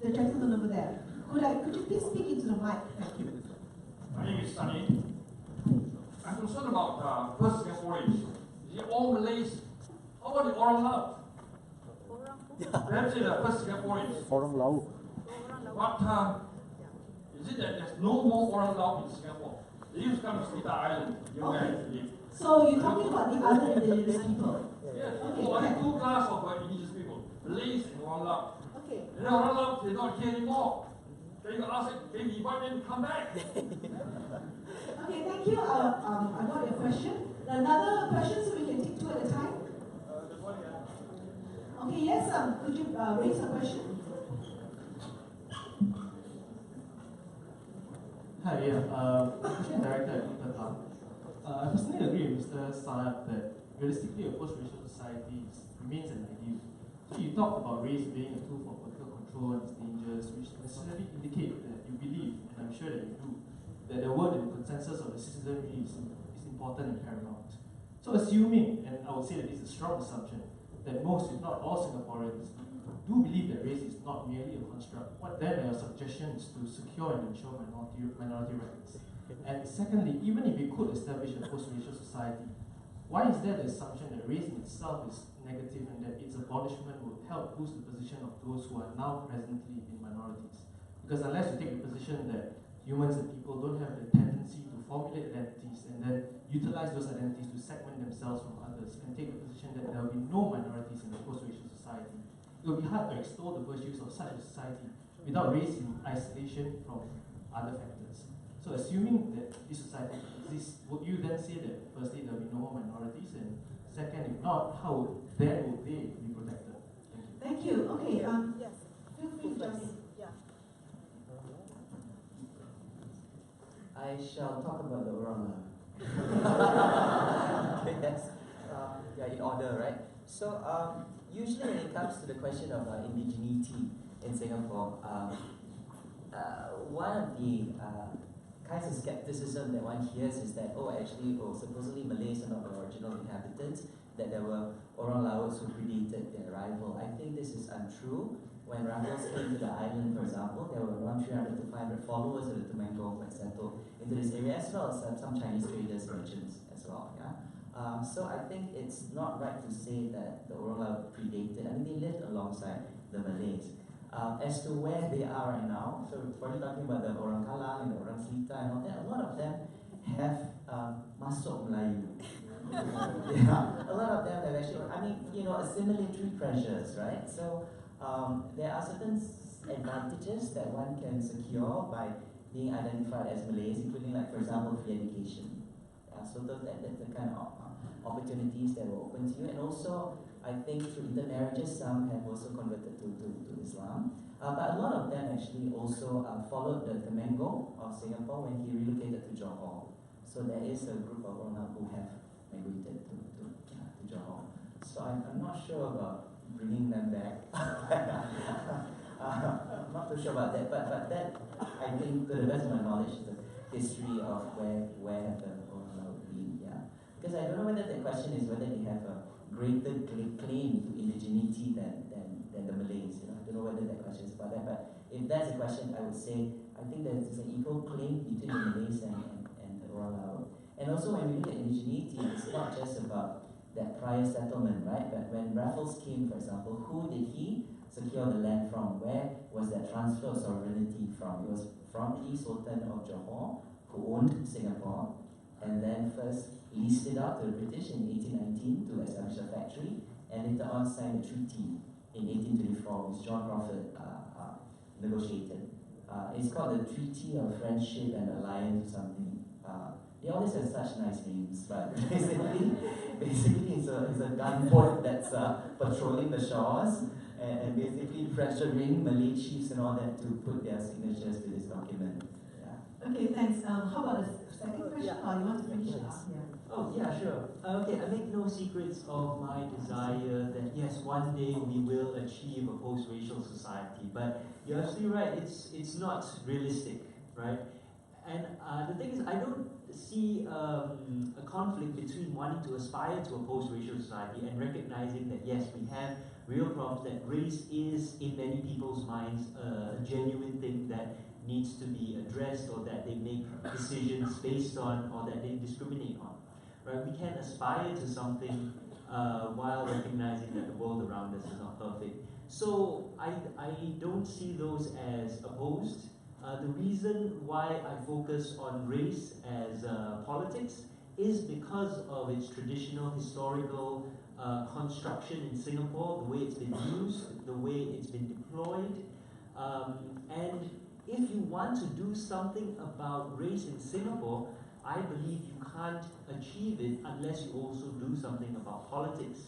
the gentleman over there. Could you please speak into the mic? Thank you. My name is Sunny. I'm concerned about first Singaporeans. Is it all Malays? How about the Orang Laut? Perhaps the first Singaporeans. Orang Laut. But is it that there's no more Orang Laut in Singapore? They used to come to Sita Island, live. So you're talking about the other indigenous people? Yes. Okay, So only two class of indigenous people, Malays and Orang Laut. Okay. And then Orang Laut, they're not here anymore. Then you ask it, maybe invite them to come back. Okay, thank you. I got your question. Another question, so we can take two at a time. Okay, yes, could you raise a question? Hi, Question Director at Thum. I personally agree with Mr. Saad that realistically a post-racial society remains an ideal. So you talked about race being a tool for political control and its dangers, which necessarily indicate that you believe, and I'm sure that you do, that the word and consensus of the citizenry is important and paramount. So assuming, and I would say that this is a strong assumption, that most, if not all Singaporeans, do believe that race is not merely a construct, what then are your suggestions to secure and ensure minority rights? And secondly, even if we could establish a post-racial society, why is there the assumption that race in itself is negative and that its abolishment will help boost the position of those who are now presently in minorities? Because unless you take the position that humans and people don't have the tendency to formulate identities and then utilize those identities to segment themselves from others, and take the position that there will be no minorities in a post-racial society, it will be hard to extol the virtues of such a society without race in isolation from other factors. So assuming that this society exists, would you then say that firstly there will be no more minorities, and second, if not, how then would they be protected? Thank you. Okay, yes. Feel free to jump in. Yeah. I shall talk about the Orang. Yes. Yeah, in order, right? So usually when it comes to the question of indigeneity in Singapore, one of the kinds of skepticism that one hears is that, supposedly Malays are not the original inhabitants, that there were Orang Lauts who predated their arrival. I think this is untrue. When Raffles came to the island, for example, there were around 300 to 500 followers of the Tumengong who had settled into this area, as well as some Chinese traders, merchants as well. Yeah. So I think it's not right to say that the Orang Laut predated. I mean, they lived alongside the Malays. As to where they are right now, so we're talking about the Orang Kalang and the Orang Selita and all that, a lot of them have masuk Melayu. Yeah, a lot of them have actually, assimilatory pressures, right? So there are certain advantages that one can secure by being identified as Malays, including, like, for example, free education. So that's the kind of opportunities that were open to you. And also, I think through intermarriages, some have also converted to Islam. But a lot of them actually also followed the Tumengong of Singapore when he relocated to Johor. So there is a group of Orang who have migrated to Johor. So I'm not sure about bringing them back. I'm not too sure about that, but that, I think, to the best of my knowledge, is the history of where have the Orang Laut been, yeah. Because I don't know whether the question is whether they have a greater claim to indigeneity than the Malays. I don't know whether that question is about that, but if that's a question, I would say I think that there's an equal claim between the Malays and the Orang Laut. And also, when we look at indigeneity, it's not just about that prior settlement, right? But when Raffles came, for example, who did he secure the land from? Where was that transfer of sovereignty from? It was from the Sultan of Johor, who owned Singapore, and then first leased it out to the British in 1819 to establish a factory, and later on signed a treaty in 1824, which John Crawford negotiated. It's called the Treaty of Friendship and Alliance or something. They always have such nice names, but basically it's a gunboat that's patrolling the shores and basically pressuring Malay chiefs and all that to put their signatures to this document. Yeah. Okay, thanks. How about the second question, or you want to finish it up? Yeah. Oh, yeah, sure. Okay, I make no secrets of my desire that, yes, one day we will achieve a post-racial society. But you're absolutely right, it's not realistic, right? And the thing is, I don't see a conflict between wanting to aspire to a post-racial society and recognizing that, yes, we have real problems, that race is, in many people's minds, a genuine thing that needs to be addressed, or that they make decisions based on, or that they discriminate on. Right? We can aspire to something while recognizing that the world around us is not perfect. So I don't see those as opposed. The reason why I focus on race as politics is because of its traditional historical construction in Singapore, the way it's been used, the way it's been deployed. And if you want to do something about race in Singapore, I believe you can't achieve it unless you also do something about politics.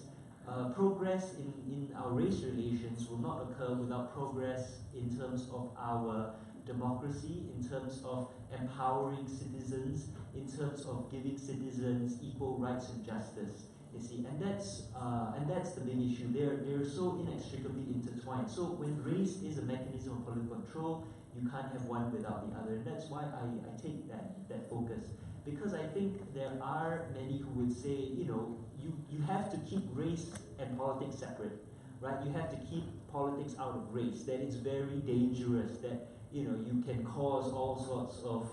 Progress in our race relations will not occur without progress in terms of our democracy, in terms of empowering citizens, in terms of giving citizens equal rights and justice. You see, and that's the big issue. They're so inextricably intertwined. So when race is a mechanism of political control, you can't have one without the other, and that's why I take that focus. Because I think there are many who would say, you have to keep race and politics separate, right? You have to keep politics out of race. That it's very dangerous. That you can cause all sorts of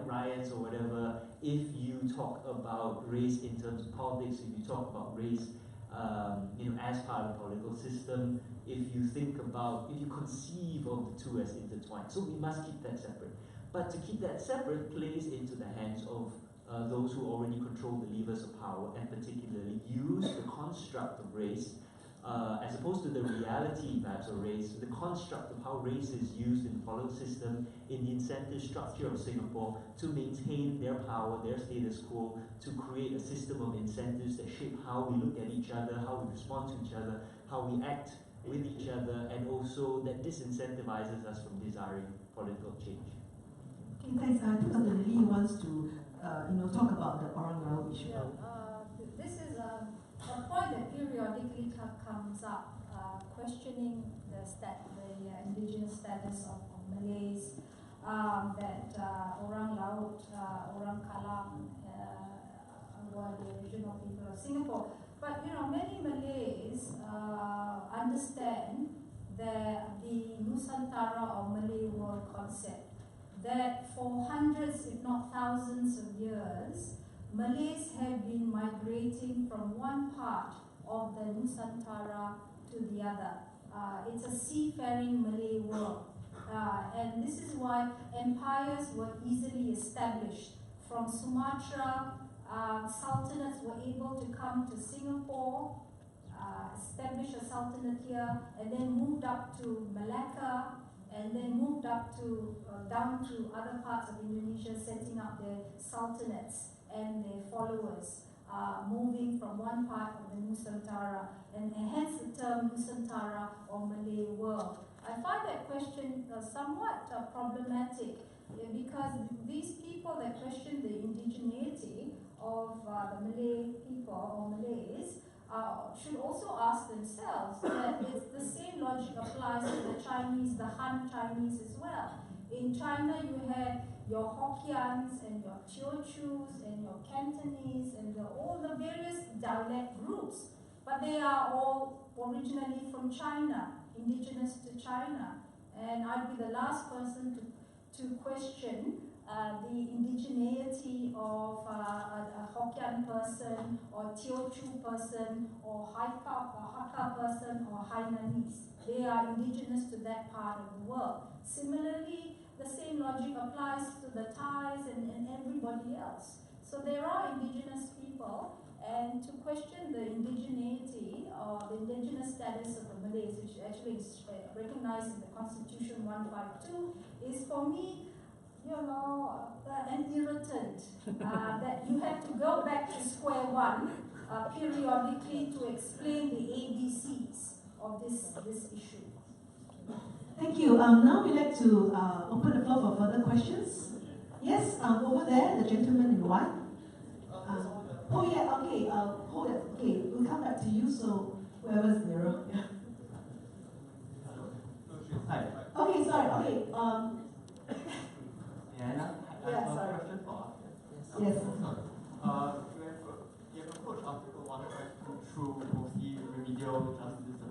riots or whatever if you talk about race in terms of politics. If you talk about race, as part of the political system. If you conceive of the two as intertwined. So we must keep that separate. But to keep that separate plays into the hands of those who already control the levers of power, and particularly use the construct of race, as opposed to the reality perhaps of race, the construct of how race is used in the political system, in the incentive structure of Singapore, to maintain their power, their status quo, to create a system of incentives that shape how we look at each other, how we respond to each other, how we act with each other, and also that disincentivizes us from desiring political change. Okay, thanks. I think Dr. Lee wants to talk about the Orang Lao issue. This is a point that periodically comes up, questioning the indigenous status of Malays, that Orang Laut, Orang Kalam were the original people of Singapore. But many Malays understand that the Nusantara or Malay world concept, that for hundreds, if not thousands of years, Malays have been migrating from one part of the Nusantara to the other. It's a seafaring Malay world. And this is why empires were easily established. From Sumatra, sultanates were able to come to Singapore, establish a sultanate here, and then moved up to Malacca, and then moved up to down to other parts of Indonesia, setting up their sultanates and their followers, moving from one part of the Nusantara, and hence the term Nusantara or Malay world. I find that question somewhat problematic, because these people that question the indigeneity of the Malay people or Malays should also ask themselves that it's the same logic applies to the Chinese, the Han Chinese as well. In China, you had your Hokkians and your Teochews and your Cantonese and all the various dialect groups, but they are all originally from China, indigenous to China. And I'd be the last person to question the indigeneity of a Hokkien person or Teochew person or Hakka person or Hainanese. They are indigenous to that part of the world. Similarly, the same logic applies to the Thais and everybody else. So there are indigenous people, and to question the indigeneity or the indigenous status of the Malays, which actually is recognized in the Constitution 152, is for me, an irritant, that you have to go back to square one periodically to explain the ABCs of this issue. Thank you. Now we'd like to open the floor for further questions. Yes, over there, the gentleman in white. Oh yeah, okay, hold it. Okay, we'll come back to you, so whoever's nearer. Yeah. Hi. Okay, sorry, okay. Yeah, sorry. Question for Yes. You have approached Article 152 through mostly remedial justice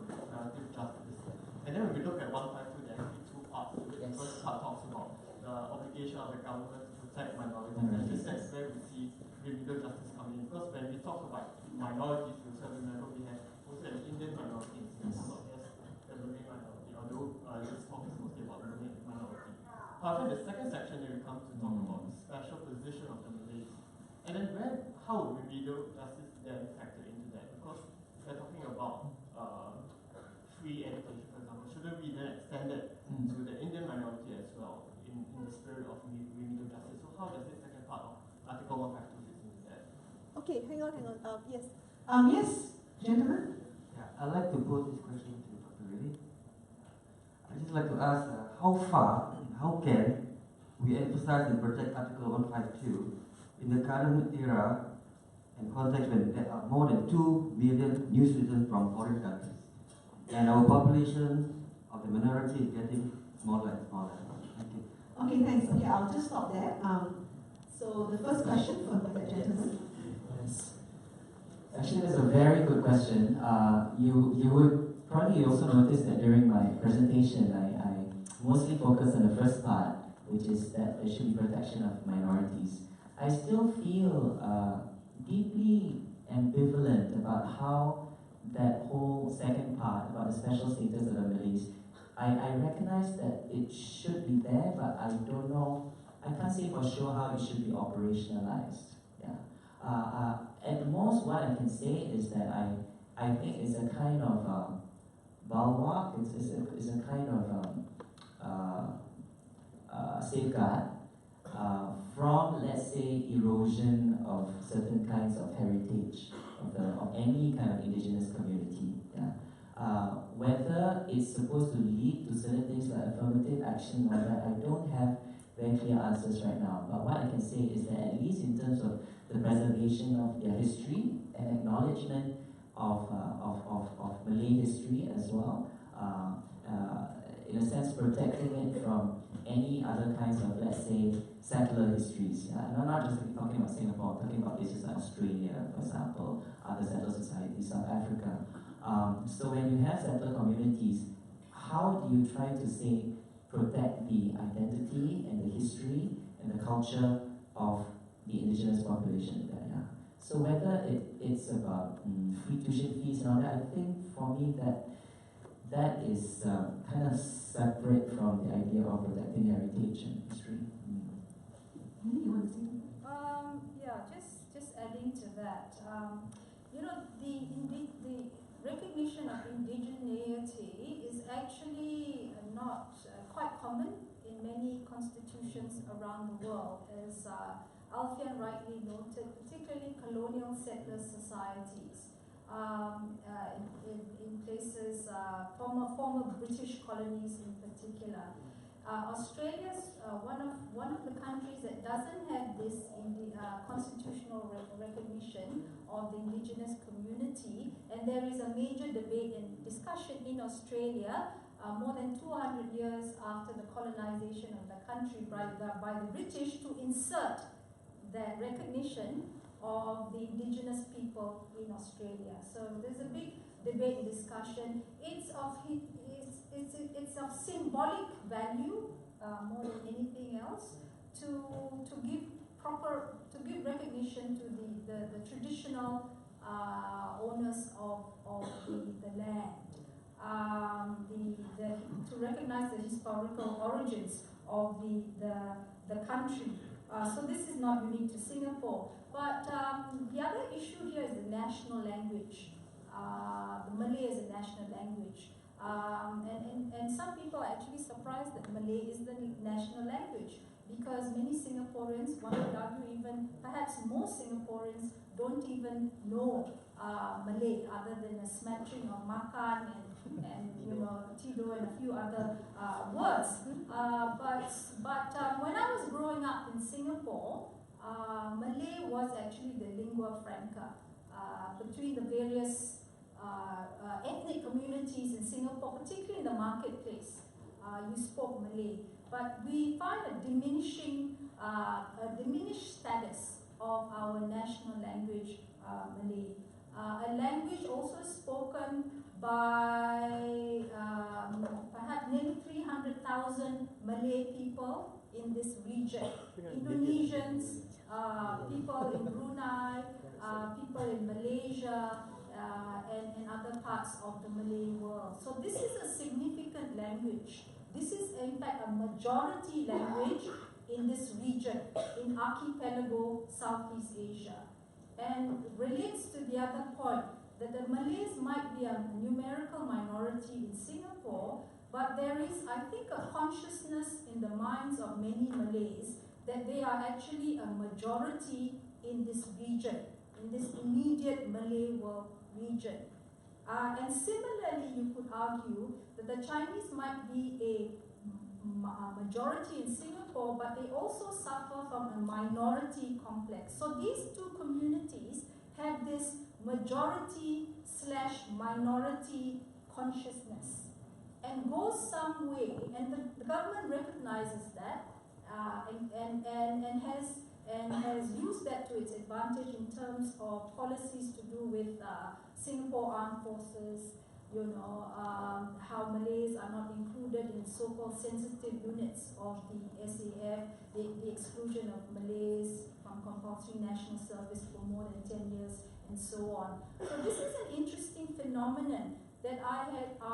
then when we look at 152, there are actually two parts to it. Yes. The first part talks about the obligation of the government to protect minorities. And this is where we see remedial justice coming in. Because when we talk about minorities to a certain level, we have also an Indian minority in Singapore, not just the Malay minority, although this talk is mostly about the Malay minority. However, in the second section, here we come to talk about the special position of the Malays. And then how would remedial justice then factor into that? Because we're talking about free education, for example. Shouldn't we then extend it to the Indian minority as well in the spirit of remedial justice? So how does this second part of Article 152 fit into that? Okay, hang on. Yes. Yes, gentlemen. Yeah, I'd like to pose this question to Dr. Reddy. I'd just like to ask how far, how can we emphasize and protect Article 152 in the current era and context when there are more than 2 million new citizens from foreign countries, and our population of the minority is getting smaller and smaller. Thank you. Okay, thanks. Okay, I'll just stop there. So the first question from the gentleman. Yes. Actually, that's a very good question. You would probably also notice that during my presentation, I mostly focus on the first part, which is that there should be protection of minorities. I still feel deeply ambivalent about how that whole second part about the special status of the Malays. I recognize that it should be there, but I don't know, I can't say for sure how it should be operationalized. Yeah. At the most, what I can say is that I think it's a kind of bulwark, it's a kind of safeguard from, let's say, erosion of certain kinds of heritage of any kind of indigenous community. Yeah. Whether it's supposed to lead to certain things like affirmative action or that, I don't have very clear answers right now. But what I can say is that at least in terms of the preservation of their history and acknowledgement of Malay history as well, in a sense protecting it from any other kinds of, let's say, settler histories. Yeah? And I'm not just talking about Singapore, I'm talking about places like Australia, for example, other settler societies, South Africa. So when you have settler communities, how do you try to say, protect the identity and the history and the culture of the indigenous population there? Yeah? So whether it's about free tuition fees and all that, I think for me that is kind of separate from the idea of protecting heritage and history. You want to say? Yeah, just adding to that. You know, the recognition of indigeneity is actually not quite common in many constitutions around the world, as Alfian rightly noted, particularly colonial settler societies. In places, former British colonies in particular. Australia's one of the countries that doesn't have this constitutional recognition of the indigenous community, and there is a major debate and discussion in Australia more than 200 years after the colonization of the country by the British to insert that recognition of the indigenous people in Australia. So there's a big debate and discussion. It's of symbolic value more than anything else to give recognition to the traditional owners of the land. To recognize the historical origins of the country. So this is not unique to Singapore. But the other issue here is the national language. The Malay is a national language. And some people are actually surprised that Malay is the national language, because many Singaporeans, one would argue even perhaps most Singaporeans, don't even know Malay other than a smattering of makan and tido and a few other words. But when I was growing up in Singapore, Malay was actually the lingua franca between the various ethnic communities in Singapore, particularly in the marketplace. You spoke Malay, but we find a diminished status of our national language, Malay. a language also spoken by perhaps nearly 300,000 Malay people in this region. Indonesians, people in Brunei, people in Malaysia, and other parts of the Malay world. So this is a significant language. This is in fact a majority language in this region, in archipelago Southeast Asia. And relates to the other point, that the Malays might be a numerical minority in Singapore, but there is, I think, a consciousness in the minds of many Malays that they are actually a majority in this region, in this immediate Malay world region. And similarly, you could argue that the Chinese might be a majority in Singapore, but they also suffer from a minority complex. So these two communities have this majority/minority consciousness and goes some way, and the government recognizes that and has used that to its advantage in terms of policies to do with Singapore Armed Forces, how Malays are not included in so-called sensitive units of the SAF, the exclusion of Malays from compulsory national service for more than 10 years, and so on. So this is an interesting phenomenon that I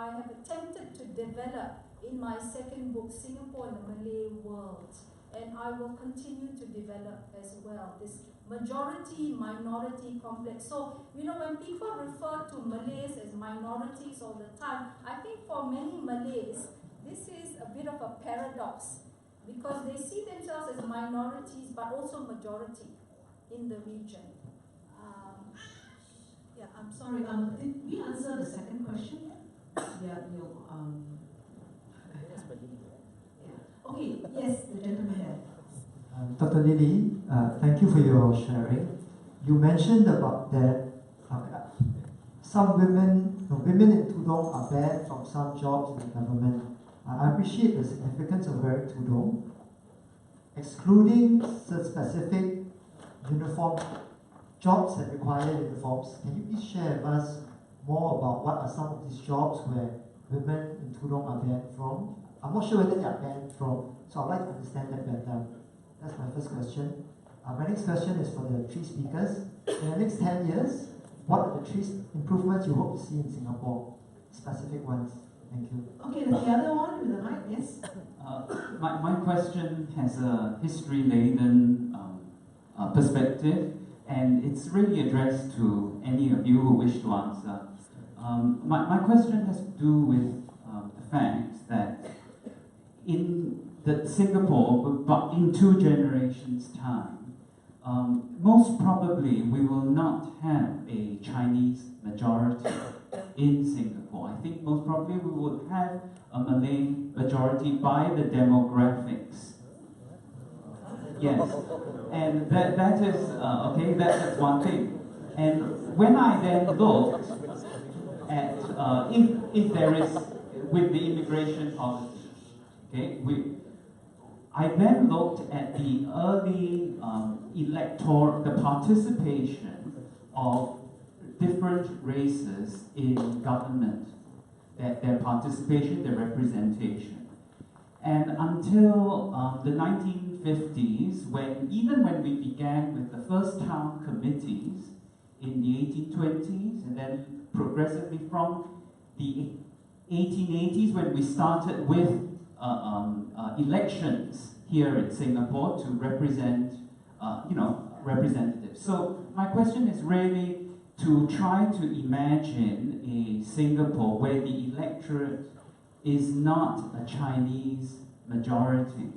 have attempted to develop in my second book, Singapore and the Malay World. And I will continue to develop as well, this majority-minority complex. So, when people refer to Malays as minorities all the time, I think for many Malays, this is a bit of a paradox, because they see themselves as minorities, but also majority in the region. Yeah, I'm sorry. Did we answer the second question? Yeah, Okay, yes, the gentleman there. Dr. Lily, thank you for your sharing. You mentioned about that some women in Tudung are banned from some jobs in the government. I appreciate the significance of wearing tudung. Excluding the specific uniform jobs that require uniforms, can you please share with us more about what are some of these jobs where women in tudung are banned from? I'm not sure whether they are banned from, so I'd like to understand that better. That's my first question. My next question is for the three speakers. In the next 10 years, what are the three improvements you hope to see in Singapore? Specific ones. Thank you. Okay, the other one with the mic, yes? My question has a history-laden perspective, and it's really addressed to any of you who wish to answer. My question has to do with the fact that in Singapore, but in 2 generations' time, most probably we will not have a Chinese majority in Singapore. I think most probably we would have a Malay majority by the demographics. Yes, and that is okay. That's one thing. And when I then looked at if there is with the immigration policy, okay, I then looked at the early the participation of different races in government, their participation, their representation. And until the 1950s, even when we began with the first town committees in the 1820s, and then progressively from the 1880s when we started with elections here in Singapore to represent, representatives. So my question is really to try to imagine a Singapore where the electorate is not a Chinese majority.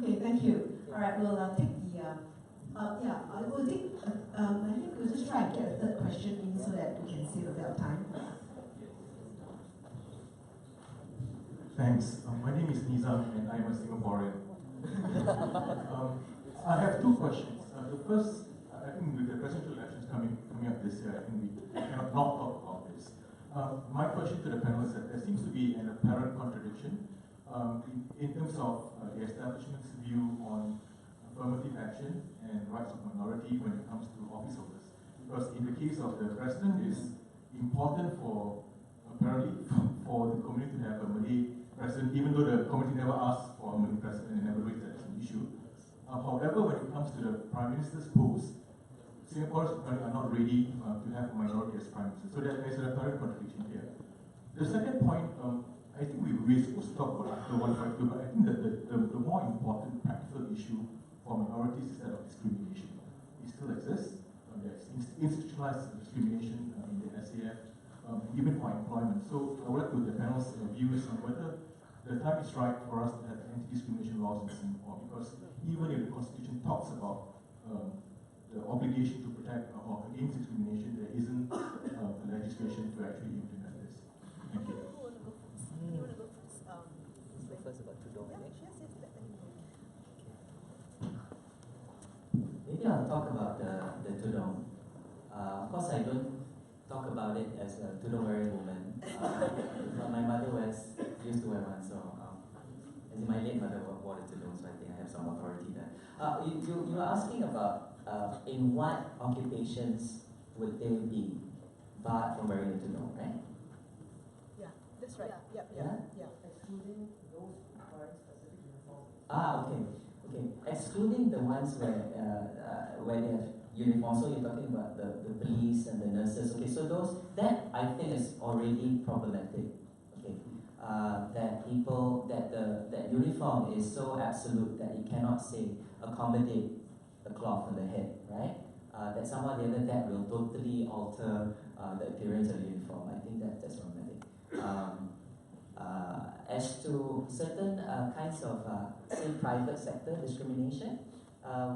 Okay, thank you. All right, we'll take the, we'll take, I think we'll just try and get a third question in so that we can save a bit of time. Thanks. My name is Nizam and I am a Singaporean. I have 2 questions. The first, I think with the presidential elections coming up this year, I think we cannot not talk about this. My question to the panel is that there seems to be an apparent contradiction in terms of the establishment's view on affirmative action and rights of minority when it comes to office holders. because in the case of the president, it's important for, apparently, for the community to have a Malay president, even though the community never asked for a Malay president and never raised that as an issue. However, when it comes to the Prime Minister's post, Singaporeans are not ready to have a minority as Prime Minister. So there's an apparent contradiction here. The second point, I think we're supposed to talk about Article 152, but I think that the more important practical issue for minorities is that of discrimination. It still exists. There's institutionalized discrimination in the SAF, even for employment. So I would like to the panel's views on whether the time is right for us to have anti-discrimination laws in Singapore, because even if the Constitution talks about the obligation to protect or against discrimination, there isn't a legislation to actually implement this. Thank you. First about tudung, I think. Maybe I'll talk about the tudung. Of course, I don't talk about it as a tudung-wearing woman. But my mother used to wear one, so as in my late mother wore the tudung, so I think I have some authority there. You were asking about in what occupations would they be barred from wearing the tudung, right? Yeah, that's right. Yeah. Excluding those requiring specific uniform. Okay. Excluding the ones where they have uniform, so you're talking about the police and the nurses. Okay, so that I think is already problematic. Okay, that uniform is so absolute that it cannot say accommodate the cloth on the head, right? That somehow the other that will totally alter the appearance of the uniform. I think that's problematic. As to certain kinds of, say, private sector discrimination,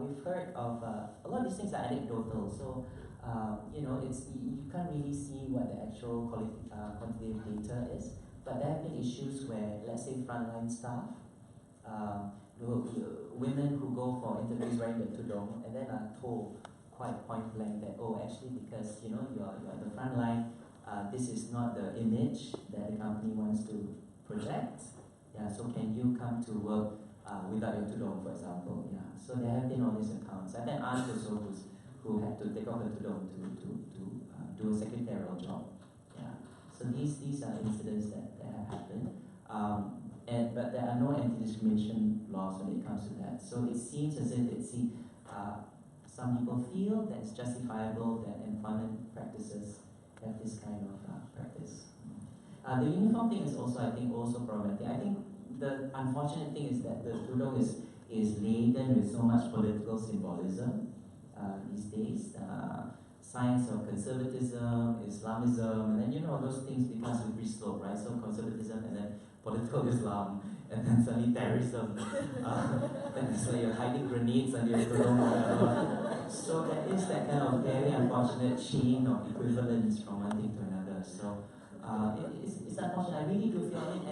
we've heard of a lot of these things are anecdotal. So, you can't really see what the actual quantitative data is. But there have been issues where, let's say, frontline staff, women who go for interviews wearing the tudung and then are told quite point blank that, oh, actually, because you're at the front line, this is not the image that the company wants to project. Yeah, so can you come to work without your tudung, for example? Yeah, so there have been all these accounts. I've had aunts also who had to take off the tudung to do a secretarial job. Yeah, so these are incidents that have happened. But there are no anti-discrimination laws when it comes to that. So it seems as if some people feel that it's justifiable that employment practices have this kind of practice. The uniform thing is also, I think, also problematic. I think the unfortunate thing is that the tudung is laden with so much political symbolism these days. Signs of conservatism, Islamism, and then those things become slippery slope, right? So conservatism and then political Islam, and then suddenly terrorism. Then it's like you're hiding grenades under your tudung or whatever. So there is that kind of very unfortunate chain of equivalence from one thing to another. So it's unfortunate. I really do feel it,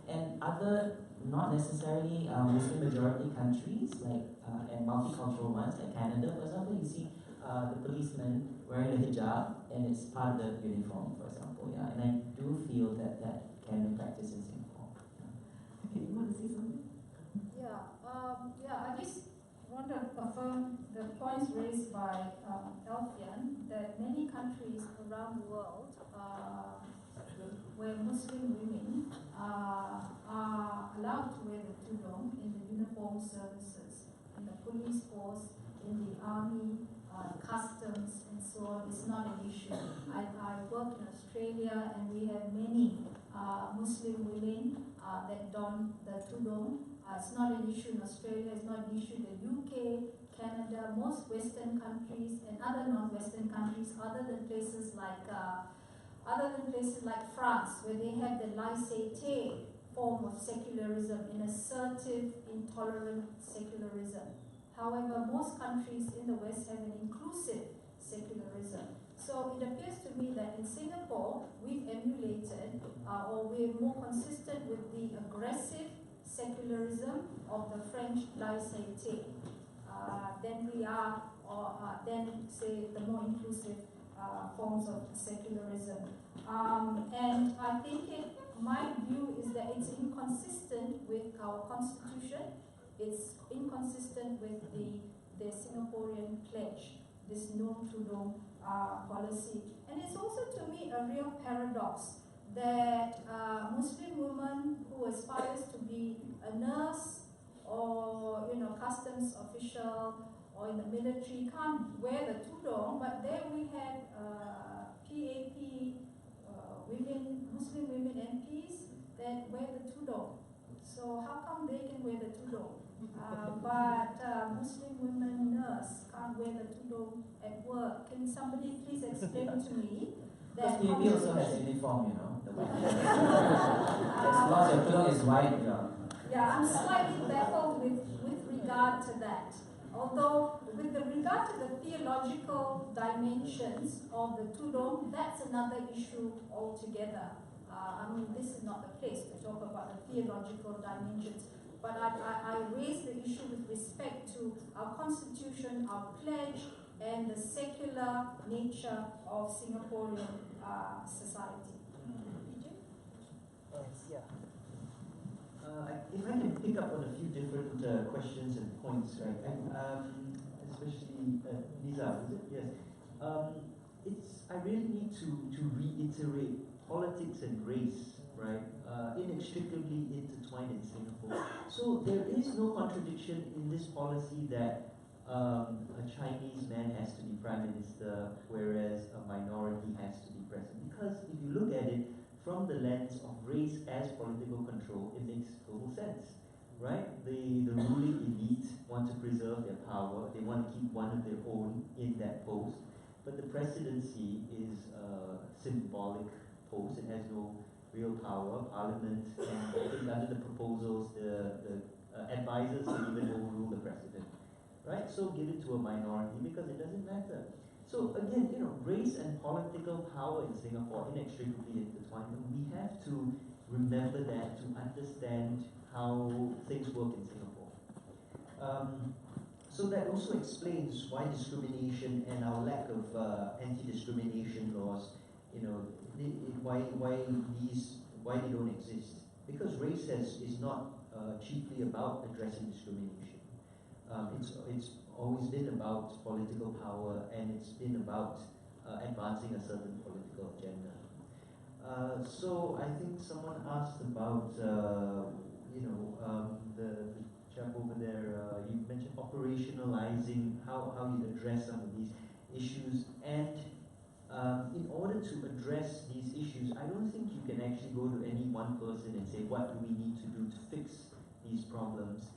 and other not necessarily Muslim majority countries like and multicultural ones like Canada, for example, you see the policeman wearing a hijab and it's part of the uniform, for example. Yeah, and I do feel that can be practiced in Singapore. Okay, you want to say something? I just want to affirm the points raised by Alfian that many countries around the world where Muslim women are allowed to wear the tudung in the uniformed services, in the police force, in the army, customs, and so on. It's not an issue. I work in Australia, and we have many Muslim women that don the tudung. It's not an issue in Australia. It's not an issue in the UK, Canada, most Western countries, and other non-Western countries, other than places like France, where they have the laissez-faire form of secularism, an assertive, intolerant secularism. However, most countries in the West have an inclusive secularism. So it appears to me that in Singapore, we've emulated, or we're more consistent with the aggressive secularism of the French laissez-faire than we are, than, say, the more inclusive forms of secularism. And I think my view is that it's inconsistent with our constitution. It's inconsistent with the Singaporean pledge, this no tudung policy. And it's also to me a real paradox that Muslim woman who aspires to be a nurse or customs official or in the military can't wear the tudung, but there we had PAP women, Muslim women MPs that wear the tudung. So how come they can wear the tudung, but Muslim women nurse can't wear the tudung at work? Can somebody please explain to me that? Because PAP also has uniform, the white. As long as your tudung is white, Yeah, I'm slightly baffled with regard to that. Although, with regard to the theological dimensions of the tudung, that's another issue altogether. I mean, this is not the place to talk about the theological dimensions, but I raise the issue with respect to our constitution, our pledge, and the secular nature of Singaporean society. Yeah. If I can pick up on a few different questions and points, right? Especially Lisa, is it? Yes. I really need to reiterate politics and race, right? Inextricably intertwined in Singapore. So there is no contradiction in this policy that a Chinese man has to be prime minister, whereas a minority has to be president. Because if you look at it from the lens of race as political control, it makes total sense, right? The ruling elite want to preserve their power. They want to keep one of their own in that post. But the presidency is a symbolic post. It has no real power. Parliament, and I think under the proposals, the advisors can even overrule the president, right? So give it to a minority because it doesn't matter. So again, race and political power in Singapore inextricably intertwined. And we have to remember that to understand how things work in Singapore. So that also explains why discrimination and our lack of anti-discrimination laws, why they don't exist. Because race is not chiefly about addressing discrimination. It's always been about political power, and it's been about advancing a certain political agenda. So I think someone asked about the chap over there. You mentioned operationalizing how you address some of these issues, and in order to address these issues, I don't think you can actually go to any one person and say, what do we need to do to fix these problems?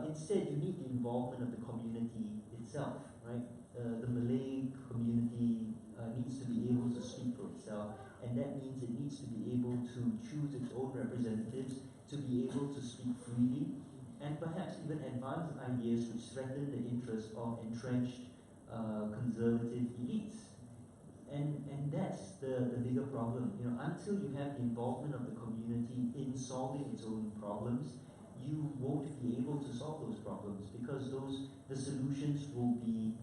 Instead, you need the involvement of the community itself, right? The Malay community needs to be able to speak for itself, and that means it needs to be able to choose its own representatives, to be able to speak freely, and perhaps even advance ideas which strengthen the interests of entrenched conservative elites. And that's the bigger problem. Until you have the involvement of the community in solving its own problems, you won't be able to solve those problems because the solutions will be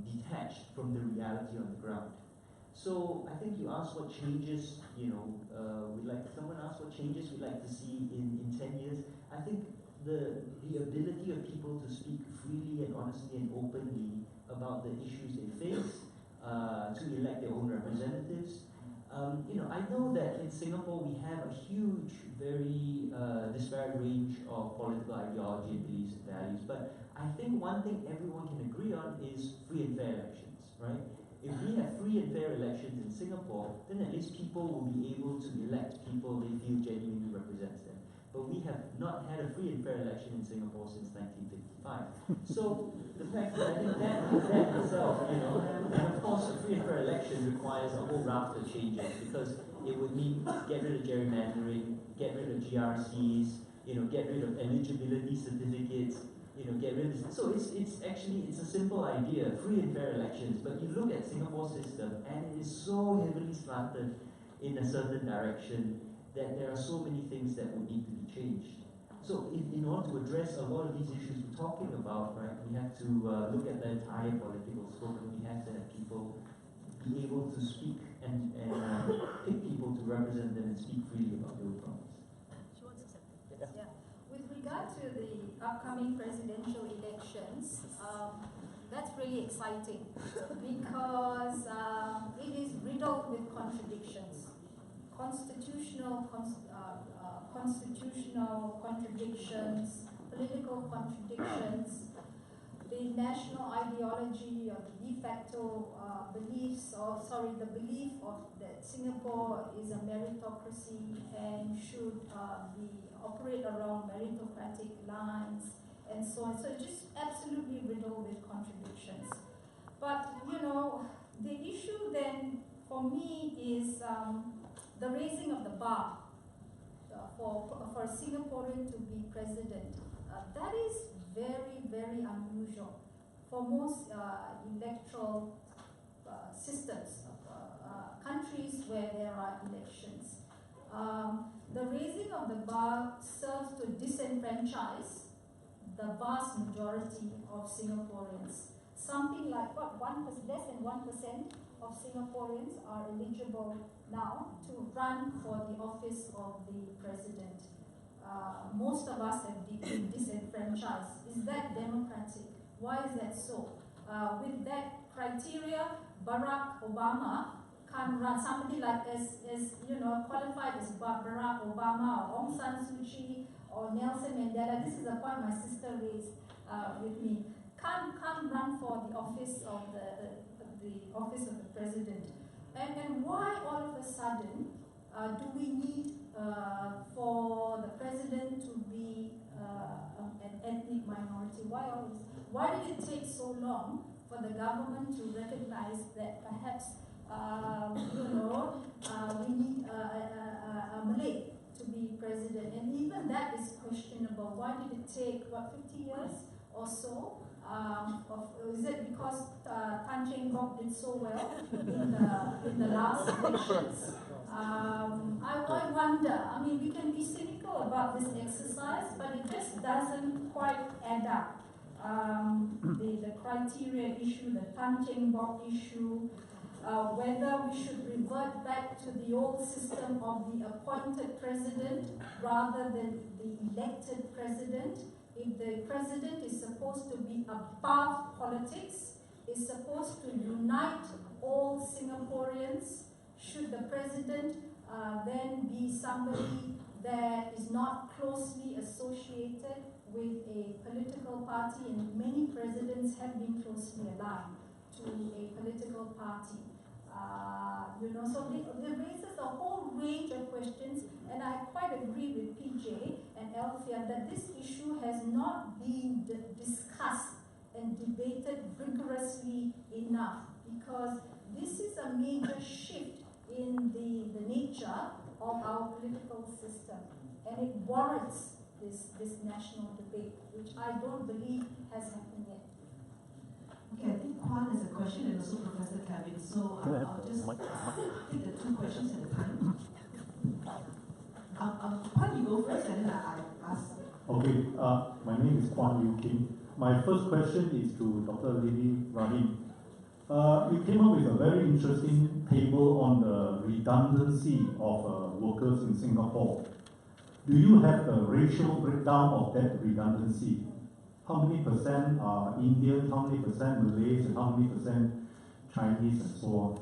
detached from the reality on the ground. So I think you asked what changes, someone asked what changes we'd like to see in 10 years. I think the ability of people to speak freely and honestly and openly about the issues they face, to elect their own representatives. I know that in Singapore we have a huge, very disparate range of political ideology and beliefs and values, but I think one thing everyone can agree on is free and fair elections, right? If we have free and fair elections in Singapore, then at least people will be able to elect people they feel genuinely represents them. But we have not had a free and fair election in Singapore since 1955. So the fact that I think that itself, and of course a free and fair election requires a whole raft of changes because it would mean get rid of gerrymandering, get rid of GRCs, get rid of eligibility certificates, get rid of this. So it's a simple idea, free and fair elections, but you look at Singapore's system and it is so heavily slanted in a certain direction that there are so many things that would need to be changed. So in order to address a lot of these issues we're talking about, right, we have to look at the entire political scope, and we have to have people be able to speak and pick people to represent them and speak freely about their problems. She wants to say something. Yeah. With regard to the upcoming presidential elections, That's really exciting because it is riddled with contradictions. Constitutional contradictions, political contradictions, the national ideology or the de facto beliefs, or the belief of that Singapore is a meritocracy and should operate around meritocratic lines and so on. So it's just absolutely riddled with contradictions. But you know, the issue then for me is the raising of the bar for a Singaporean to be president. That is very, very unusual for most electoral systems of countries where there are elections. The raising of the bar serves to disenfranchise the vast majority of Singaporeans. Something like less than 1% of Singaporeans are eligible now to run for the office of the president. Most of us have been disenfranchised. Is that democratic? Why is that so? With that criteria, Barack Obama can run. Somebody like as you know, qualified as Barack Obama or Aung San Suu Kyi or Nelson Mandela. This is a point my sister raised with me. Can't run for the office of the office of the president. And why all of a sudden do we need for the president to be an ethnic minority? Why did it take so long for the government to recognize that perhaps we need a Malay to be president? And even that is questionable. Why did it take 50 years or so? Is it because Tan Cheng Bock did so well in the last elections? I wonder. I mean, we can be cynical about this exercise, but it just doesn't quite add up. The criteria issue, the Tan Cheng Bock issue, whether we should revert back to the old system of the appointed president rather than the elected president. If the president is supposed to be above politics, is supposed to unite all Singaporeans, should the president then be somebody that is not closely associated with a political party? And many presidents have been closely aligned to a political party. So it raises a whole range of questions, and I quite agree with PJ and Alfian that this issue has not been discussed and debated rigorously enough, because this is a major shift in the nature of our political system, and it warrants this national debate, which I don't believe has happened yet. Okay, I think Kwan has a question, and also Professor Kevin. So I'll just take the two questions at a time. Kwan, you go first, and then I ask. Okay, my name is Kwan Yu Kim. My first question is to Dr. Lily Rahim. You came up with a very interesting table on the redundancy of workers in Singapore. Do you have the racial breakdown of that redundancy? How many percent are Indian, how many percent Malays, and how many percent Chinese, and so on?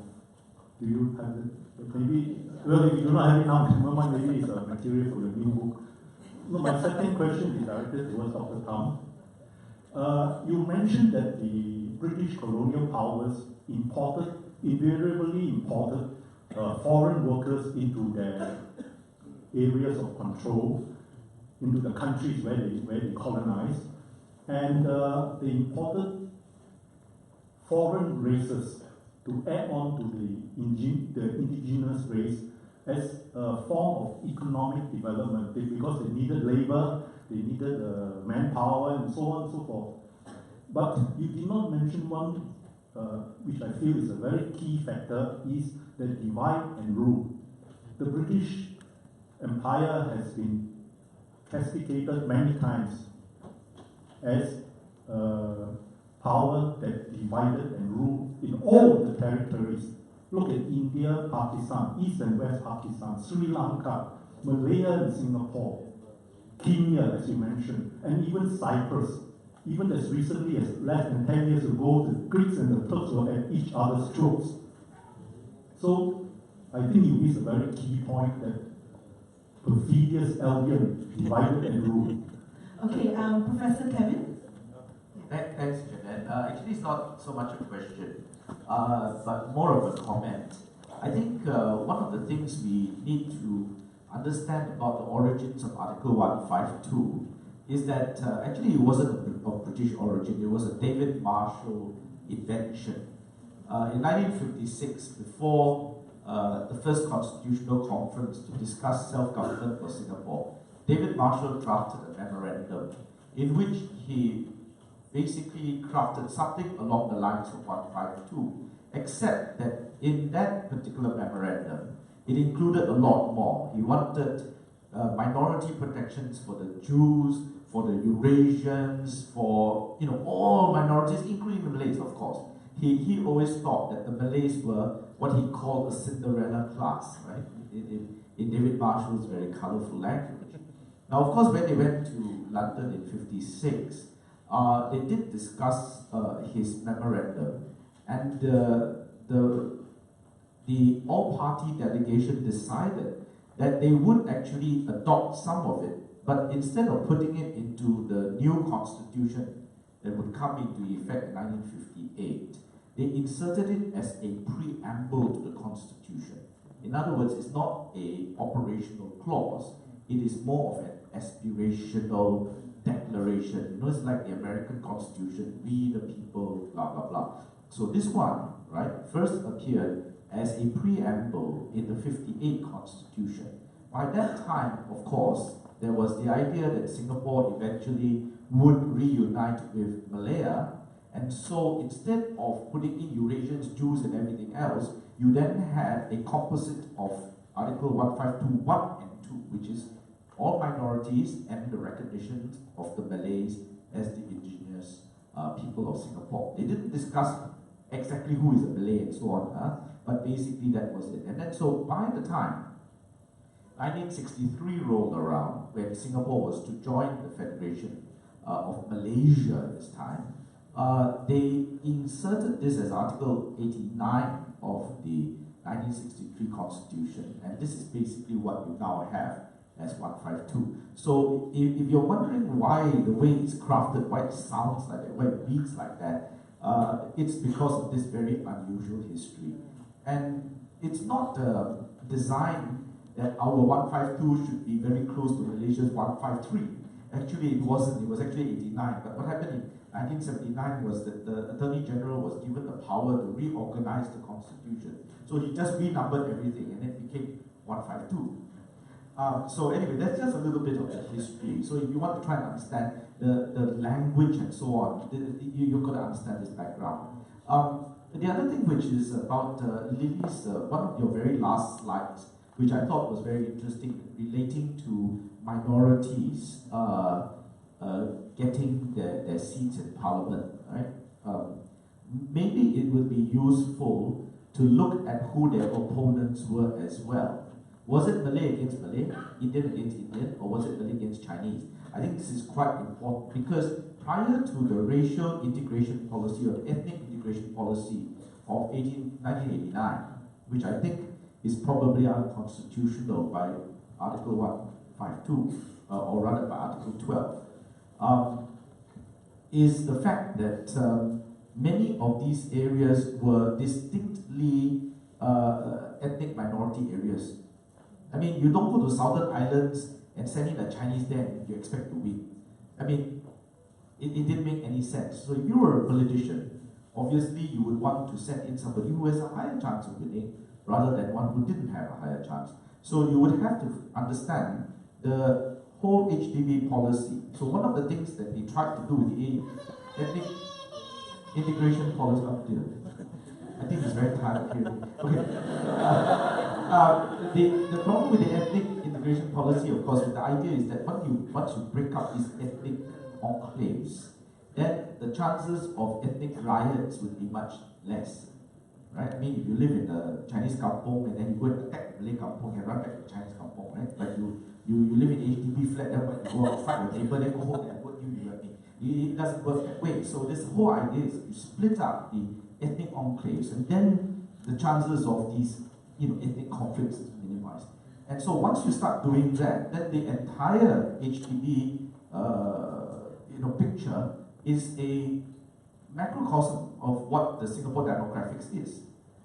Do you have it? Maybe, well, if you do not have it now, never mind, maybe it's a material for your new book. So my second question is directed towards Dr. Thum. You mentioned that the British colonial powers invariably imported foreign workers into their areas of control, into the countries where they colonized. And they imported foreign races to add on to the indigenous race as a form of economic development, because they needed labor, they needed manpower, and so on and so forth. But you did not mention one, which I feel is a very key factor, is the divide and rule. The British Empire has been castigated many times as power that divided and ruled in all the territories. Look at India, Pakistan, East and West Pakistan, Sri Lanka, Malaya and Singapore, Kenya, as you mentioned, and even Cyprus. even as recently as less than 10 years ago, the Greeks and the Turks were at each other's throats. So I think you miss a very key point that perfidious Albion divided and ruled. Okay, Professor Kevin? Thanks, Jeanette. Actually, it's not so much a question, but more of a comment. I think one of the things we need to understand about the origins of Article 152 is that actually it wasn't of British origin, it was a David Marshall invention. In 1956, before the first Constitutional Conference to discuss self-government for Singapore, David Marshall drafted a memorandum in which he basically crafted something along the lines of 152, except that in that particular memorandum, it included a lot more. He wanted minority protections for the Jews, for the Eurasians, for all minorities, including the Malays, of course. He always thought that the Malays were what he called a Cinderella class, right? In David Marshall's very colorful language. Now, of course, when they went to London in '56, they did discuss his memorandum, and the all-party delegation decided that they would actually adopt some of it, but instead of putting it into the new constitution that would come into effect in 1958, they inserted it as a preamble to the constitution. In other words, it's not an operational clause, it is more of an aspirational declaration. It's like the American Constitution, we the people, blah, blah, blah. So this one, right, first appeared as a preamble in the '58 Constitution. By that time, of course, there was the idea that Singapore eventually would reunite with Malaya, and so instead of putting in Eurasians, Jews, and everything else, you then had a composite of Article 152(1) and 2, which is all minorities and the recognition of the Malays as the indigenous people of Singapore. They didn't discuss exactly who is a Malay and so on, but basically that was it. And then so by the time 1963 rolled around, when Singapore was to join the Federation of Malaysia at this time, they inserted this as Article 89 of the 1963 Constitution, and this is basically what you now have as 152. So if you're wondering why the way it's crafted, why it sounds like that, why it reads like that, it's because of this very unusual history. And it's not designed that our 152 should be very close to Malaysia's 153. Actually, it wasn't. It was actually 89. But what happened in 1979 was that the Attorney General was given the power to reorganize the Constitution. So he just renumbered everything and it became 152. So anyway, that's just a little bit of the history. So if you want to try and understand the language and so on, you've got to understand this background. The other thing which is about Lily's, one of your very last slides, which I thought was very interesting, relating to minorities getting their seats in Parliament, right? Maybe it would be useful to look at who their opponents were as well. Was it Malay against Malay, Indian against Indian, or was it Malay against Chinese? I think this is quite important because prior to the racial integration policy or the ethnic integration policy of 1989, which I think is probably unconstitutional by Article 152, or rather by Article 12, is the fact that many of these areas were distinctly ethnic minority areas. I mean, you don't go to Southern Islands and send in a Chinese there and you expect to win. I mean, it didn't make any sense. So if you were a politician, obviously you would want to send in somebody who has a higher chance of winning rather than one who didn't have a higher chance. So you would have to understand the whole HDB policy. So one of the things that they tried to do with the ethnic integration policy, I think it's very tired of hearing. Okay. The problem with the ethnic integration policy, of course, the idea is that once you break up these ethnic enclaves, then the chances of ethnic riots would be much less. Right? I mean, if you live in a Chinese kampong and then you go and attack the Malay kampong and run back to Chinese kampong, right? But you live in an HDB flat, then when you go out, fight your neighbor, then go home and vote you, It doesn't work that way. So this whole idea is you split up the ethnic enclaves, and then the chances of these ethnic conflicts is minimized. And so once you start doing that, then the entire HDB picture is a macrocosm of what the Singapore demographics is.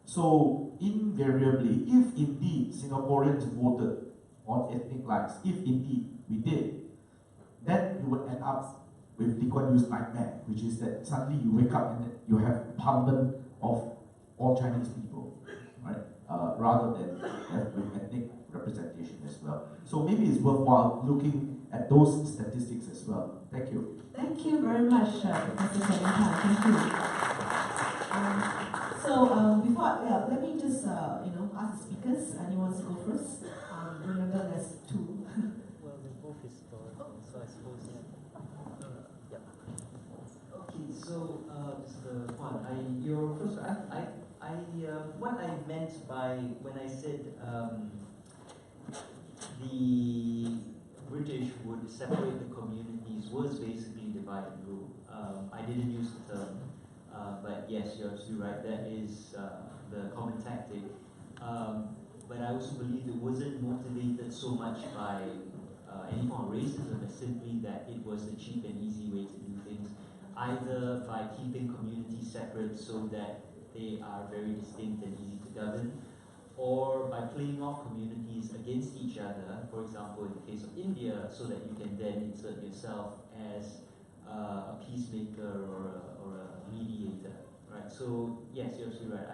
So invariably, if indeed Singaporeans voted on ethnic lines, if indeed we did, then you would end up with Lee Kuan Yew's nightmare, which is that suddenly you wake up and you have parliament of all Chinese people, right? Rather than with ethnic representation as well. So maybe it's worthwhile looking at those statistics as well. Thank you. Thank you very much, Professor Kevin. Thank you. Before, let me just ask the speakers. Anyone wants to go first? Remember, there's two. Well, they're both historical, so I suppose. Yeah. Okay, so Mr. Kwan, your first, what I meant by when I said the British would separate the communities was basically divide and rule. I didn't use the term, but yes, you're absolutely right. That is the common tactic. But I also believe it wasn't motivated so much by any form of racism as simply that it was the cheap and easy way to do things, either by keeping communities separate so that they are very distinct and easy to govern, or by playing off communities against each other, for example, in the case of India, so that you can then insert yourself as a peacemaker or a mediator, right? So yes, you're absolutely right.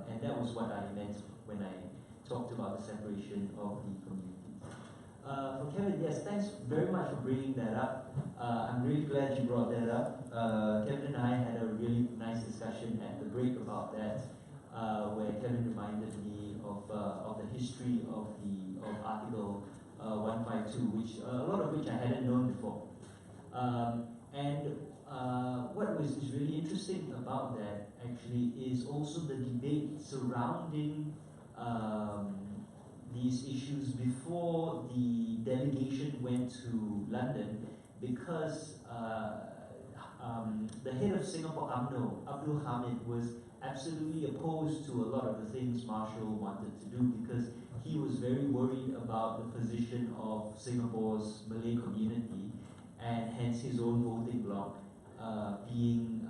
And that was what I meant when I talked about the separation of the communities. For Kevin, yes, thanks very much for bringing that up. I'm really glad you brought that up. Kevin and I had a really nice discussion at the break about that, where Kevin reminded me of the history of Article 152, which a lot of which I hadn't known before. What was really interesting about that actually is also the debate surrounding these issues before the delegation went to London, because the head of Singapore UMNO, Abdul Hamid, was absolutely opposed to a lot of the things Marshall wanted to do, because he was very worried about the position of Singapore's Malay community, and hence his own voting bloc being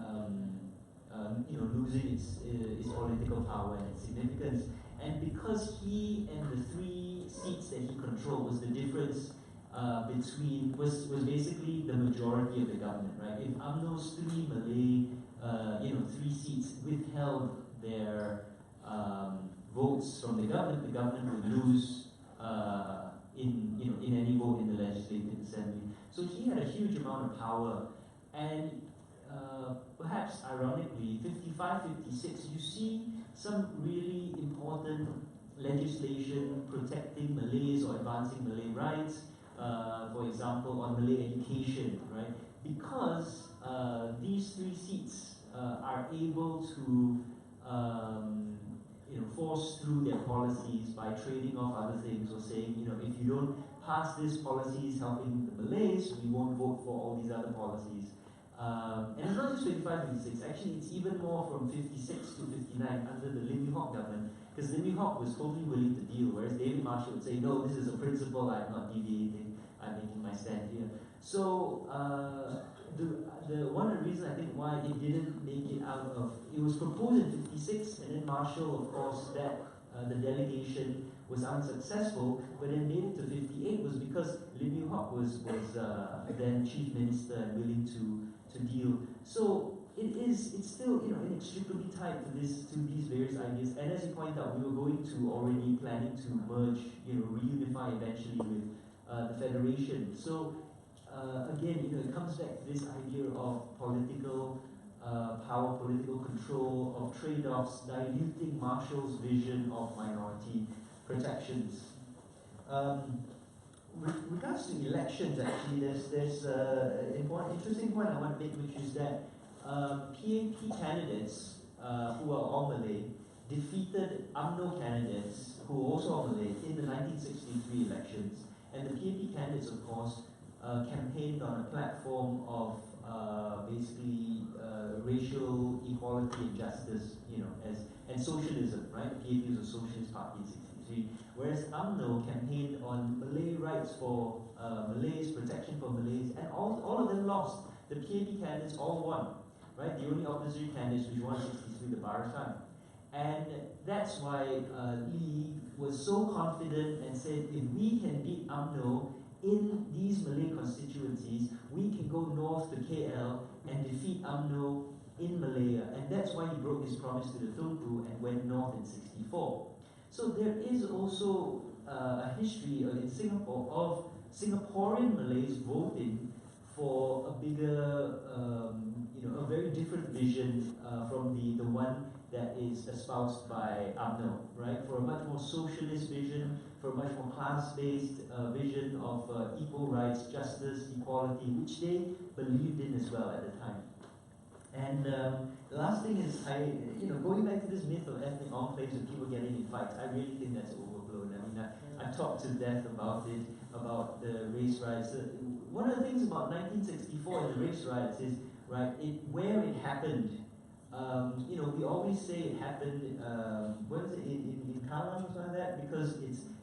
losing its political power and its significance. And because he and the 3 seats that he controlled was the difference was basically the majority of the government, right? If UMNO's 3 Malay 3 seats withheld their votes from the government would lose in any vote in the Legislative Assembly. So he had a huge amount of power, and perhaps ironically, 55, 56, you see some really important legislation protecting Malays or advancing Malay rights, for example, on Malay education, right? Because these 3 seats are able to force through their policies by trading off other things, or saying, if you don't pass these policies helping the Malays, we won't vote for all these other policies. And it's not just 55, 56, actually it's even more from 56 to 59 under the Lim Yew Hock government, because Lim Yew Hock was totally willing to deal, whereas David Marshall would say, no, this is a principle, I'm not deviating, I'm making my stand here. So one of the reasons I think why it didn't make it out of, it was proposed in 56, and then Marshall, of course, the delegation was unsuccessful, but then made it to 58 was because Lim Yew Hock was then chief minister and willing to deal. So it's still inextricably tied to these various ideas. And as you point out, we were already planning to merge, reunify eventually with the federation. So again, it comes back to this idea of political power, political control, of trade-offs, diluting Marshall's vision of minority protections. With regards to elections, actually, there's an interesting point I want to make, which is that PAP candidates who are all Malay defeated UMNO candidates who were also all Malay in the 1963 elections. And the PAP candidates, of course, campaigned on a platform of basically racial equality and justice, and socialism, right? PAP was a socialist party in '63, whereas UMNO campaigned on Malay rights for Malays, protection for Malays, and all of them lost. The PAP candidates all won, right? The only opposition candidates which won '63, the Barisan. And that's why Lee was so confident and said, if we can beat UMNO in these Malay constituencies, we can go north to KL and defeat UMNO in Malaya. And that's why he broke his promise to the Tunku and went north in '64. So there is also a history in Singapore of Singaporean Malays voting for a bigger, a very different vision from the one that is espoused by UMNO, right? For a much more socialist vision, for a much more class-based vision of equal rights, justice, equality, which they believed in as well at the time. And the last thing is, going back to this myth of ethnic enclaves and people getting in fights, I really think that's overblown. I mean, I've talked to death about it, about the race riots. One of the things about 1964 and the race riots is, right, where it happened. We always say it happened, in Kallang or something like that, because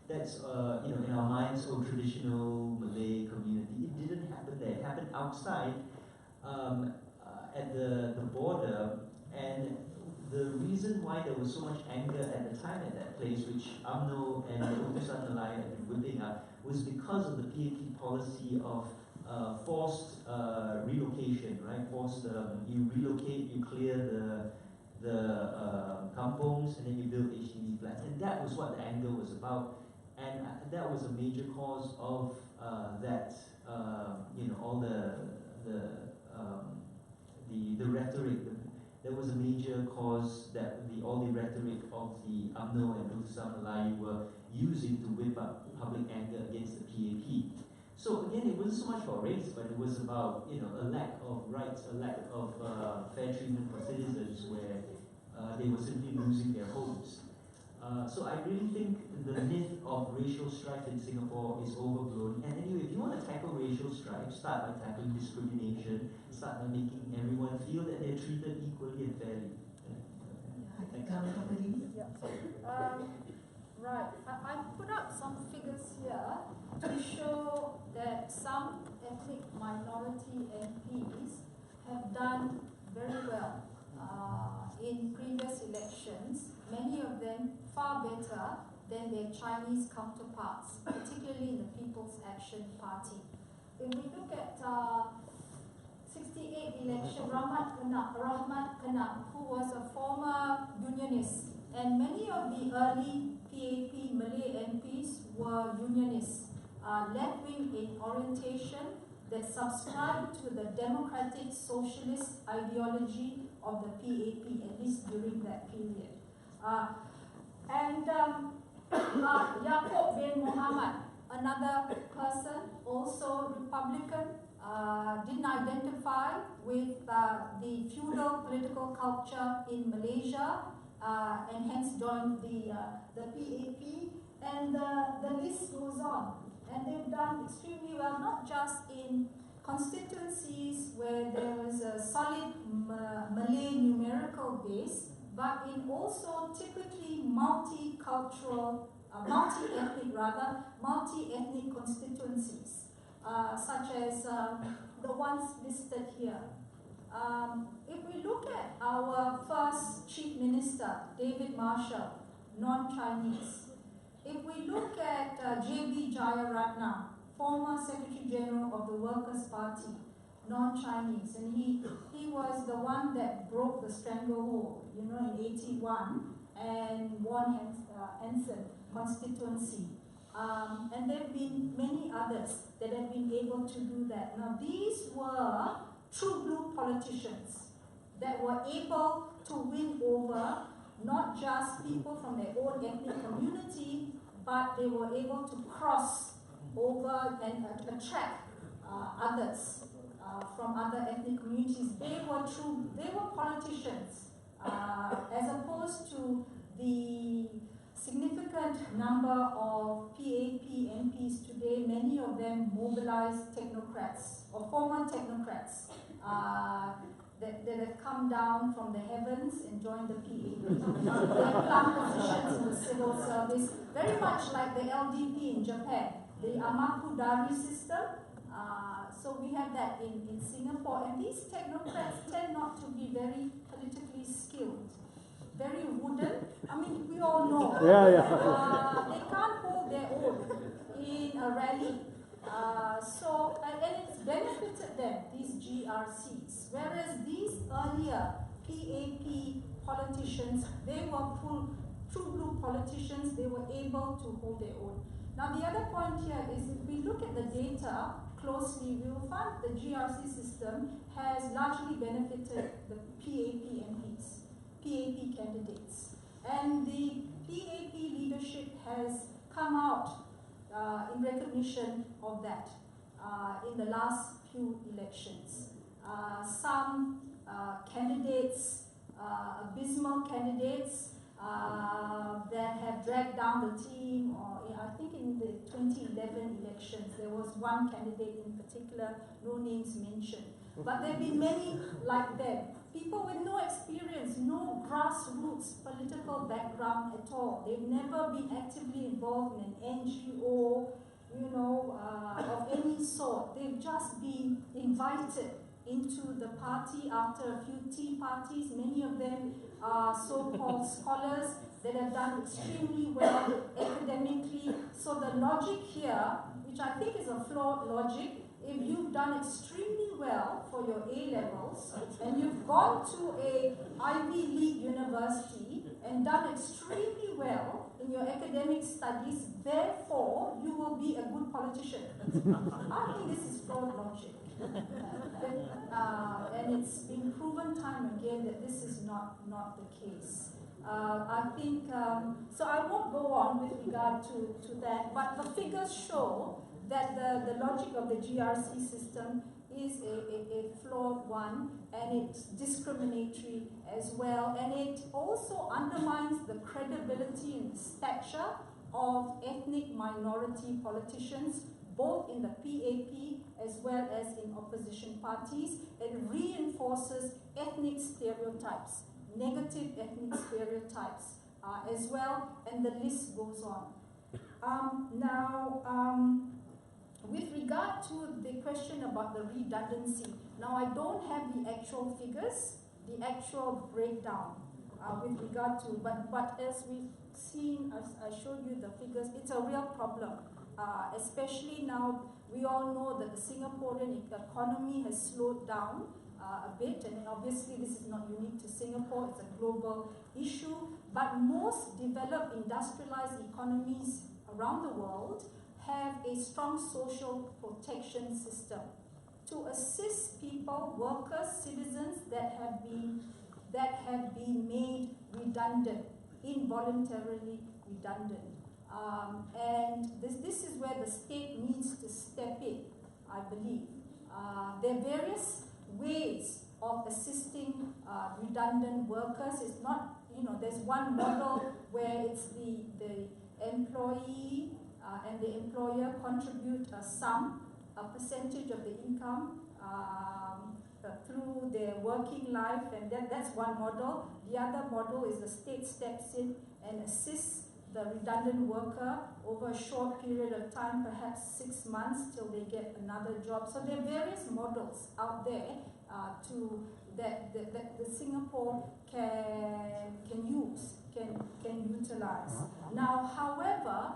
that's in our minds, traditional Malay community. It didn't happen there. It happened outside, at the border, and the reason why there was so much anger at the time at that place, which UMNO and the Utusan Malay had been whipping up, was because of the PAP policy of forced relocation, right? Forced, you relocate, you clear the kampongs, and then you build HDB flats, and that was what the anger was about, and that was a major cause of that. All the rhetoric. There was a major cause that all the rhetoric of the UMNO and Utusan Malay were using to whip up public anger against the PAP. So again, it wasn't so much about race, but it was about a lack of rights, a lack of fair treatment for citizens, where they were simply losing their homes. So I really think the myth of racial strife in Singapore is overblown. And anyway, if you want to tackle racial strife, start by tackling discrimination, start by making everyone feel that they're treated equally and fairly. Right. I put up some figures here to show that some ethnic minority MPs have done very well in previous elections, many of them far better than their Chinese counterparts, particularly in the People's Action Party. If we look at 68 election, Rahmat Kanab, who was a former unionist, and many of the early PAP Malay MPs were unionists, left-wing in orientation, that subscribed to the democratic socialist ideology of the PAP, at least during that period. Yaakob bin Muhammad, another person, also Republican, didn't identify with the feudal political culture in Malaysia, and hence joined the PAP, and the list goes on. And they've done extremely well, not just in constituencies where there was a solid Malay numerical base, but in also typically multicultural, multi-ethnic constituencies, such as the ones listed here. If we look at our first Chief Minister, David Marshall, non-Chinese. If we look at J.B. Jayaratnam, former Secretary General of the Workers' Party, non-Chinese, and he was the one that broke the stranglehold, in '81, and won Anson constituency. And there have been many others that have been able to do that. Now, these were true blue politicians that were able to win over not just people from their own ethnic community, but they were able to cross over and attract others from other ethnic communities. They were politicians, as opposed to the significant number of PAP MPs today, many of them mobilized technocrats or former technocrats that have come down from the heavens and joined the PAP. They have plum positions in the civil service, very much like the LDP in Japan, the Amakudari system. So we have that in Singapore, and these technocrats tend not to be very politically skilled, very wooden. I mean, we all know. They can't hold their own in a rally. And it's benefited them, these GRCs. Whereas these earlier PAP politicians, they were true blue politicians, they were able to hold their own. Now the other point here is if we look at the data closely, we will find the GRC system has largely benefited the PAP MPs, PAP candidates. And the PAP leadership has come out in recognition of that in the last few elections. Some candidates, abysmal candidates, that have dragged down the team, or I think in the 2011 elections, there was one candidate in particular, no names mentioned. But there have been many like them. People with no experience, no grassroots political background at all. They've never been actively involved in an NGO, of any sort. They've just been invited into the party after a few tea parties. Many of them are so-called scholars that have done extremely well academically. So the logic here, which I think is a flawed logic, if you've done extremely well for your A-levels and you've gone to a Ivy League university and done extremely well in your academic studies, therefore you will be a good politician. I think this is flawed logic. And it's been proven time again that this is not the case. I think, so I won't go on with regard to that, but the figures show that the logic of the GRC system is a flawed one, and it's discriminatory as well, and it also undermines the credibility and stature of ethnic minority politicians, both in the PAP as well as in opposition parties. It reinforces ethnic stereotypes, negative ethnic stereotypes as well, and the list goes on. With regard to the question about the redundancy, now I don't have the actual figures, the actual breakdown with regard to, but as we've seen, as I showed you the figures, it's a real problem. Especially now, we all know that the Singaporean economy has slowed down a bit, and obviously this is not unique to Singapore, it's a global issue, but most developed industrialized economies around the world have a strong social protection system to assist people, workers, citizens that have been made redundant, involuntarily redundant. And this is where the state needs to step in, I believe. There are various ways of assisting redundant workers. It's not, there's one model where it's the employee and the employer contribute a percentage of the income through their working life, and that's one model. The other model is the state steps in and assists the redundant worker over a short period of time, perhaps 6 months till they get another job. So there are various models out there that Singapore can utilize. Now, however,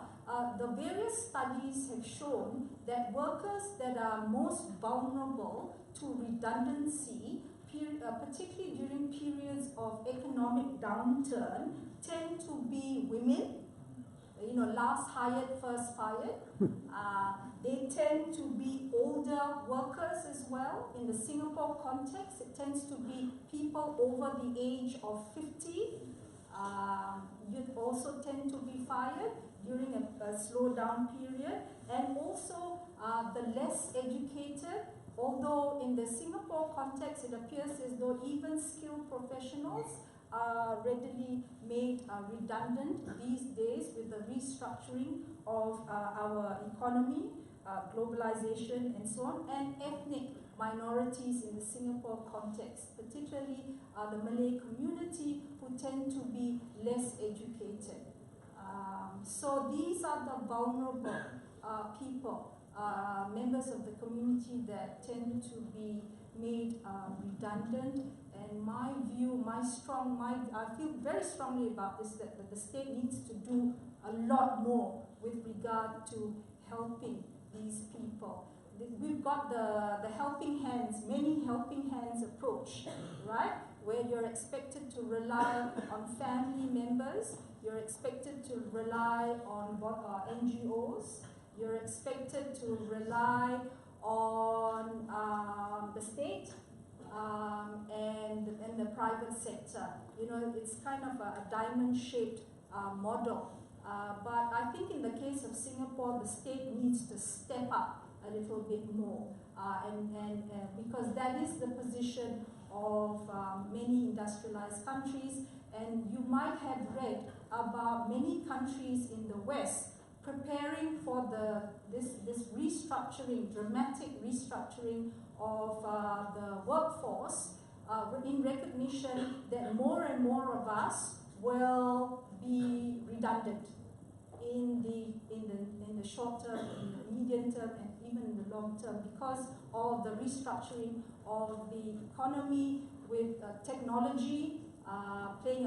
the various studies have shown that workers that are most vulnerable to redundancy, particularly during periods of economic downturn, tend to be women. Last hired, first fired. They tend to be older workers as well. In the Singapore context, it tends to be people over the age of 50. Youth also tend to be fired during a slowdown period. And also the less educated, although in the Singapore context it appears as though even skilled professionals are readily made redundant these days with the restructuring of our economy, globalization and so on, and ethnic minorities in the Singapore context, particularly the Malay community, who tend to be less educated. So these are the vulnerable people, members of the community that tend to be made redundant. And my view, I feel very strongly about this, that the state needs to do a lot more with regard to helping these people. We've got the helping hands, many helping hands approach, right? Where you're expected to rely on family members, you're expected to rely on NGOs, you're expected to rely on the state and the private sector. You know, it's kind of a diamond-shaped model. But I think in the case of Singapore, the state needs to step up a little bit more, because that is the position of many industrialized countries. And you might have read about many countries in the West preparing for this restructuring, dramatic restructuring of the workforce, in recognition that more and more of us will be redundant in the short term, in the medium term, and even in the long term, because of the restructuring of the economy, with technology playing a